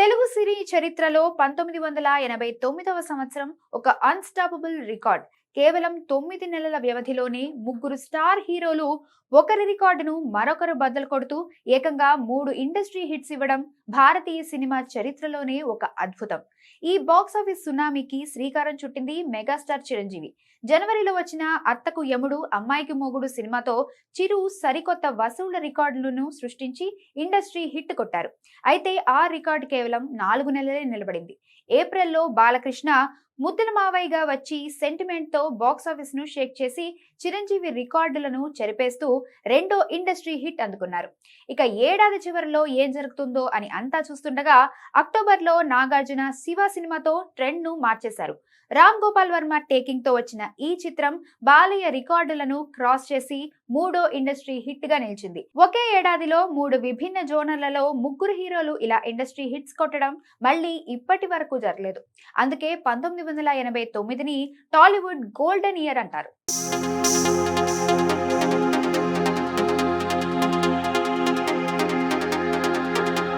తెలుగు సినీ చరిత్రలో 1989వ సంవత్సరం ఒక అన్‌స్టాపబుల్ రికార్డ్. కేవలం 9 నెలల వ్యవధిలోనే ముగ్గురు స్టార్ హీరోలు ఒకరి రికార్డును మరొకరు బద్దలు కొడుతూ ఏకంగా 3 ఇండస్ట్రీ హిట్స్ ఇవ్వడం భారతీయ సినిమా చరిత్రలోనే ఒక అద్భుతం. ఈ బాక్సాఫీస్ సునామీకి శ్రీకారం చుట్టింది మెగాస్టార్ చిరంజీవి. జనవరిలో వచ్చిన అత్తకు యముడు అమ్మాయికి మొగుడు సినిమాతో చిరు సరికొత్త వసూళ్ల రికార్డులను సృష్టించి ఇండస్ట్రీ హిట్ కొట్టారు. అయితే ఆ రికార్డు కేవలం 4 నెలలే నిలబడింది. ఏప్రిల్లో బాలకృష్ణ ముద్దుల మావయ్యగా వచ్చి సెంటిమెంట్ తో బాక్సాఫీస్ ను షేక్ చేసి చిరంజీవి రికార్డులను చెరిపేస్తూ రెండో ఇండస్ట్రీ హిట్ అందుకున్నారు. ఇక ఏడాది చివరిలో ఏం జరుగుతుందో అని అంతా చూస్తుండగా అక్టోబర్ లో నాగార్జున శివ సినిమాతో ట్రెండ్ ను మార్చేశారు. రామ్ గోపాల్ వర్మ టేకింగ్ తో వచ్చిన ఈ చిత్రం బాలయ్య రికార్డులను క్రాస్ చేసి మూడో ఇండస్ట్రీ హిట్ గా నిలిచింది. ఒకే ఏడాదిలో 3 విభిన్న జోనర్లలో ముగ్గురు హీరోలు ఇలా ఇండస్ట్రీ హిట్స్ కొట్టడం మళ్ళీ ఇప్పటి వరకు జరగలేదు. అందుకే 1989ని టాలీవుడ్ గోల్డెన్ ఇయర్ అంటారు.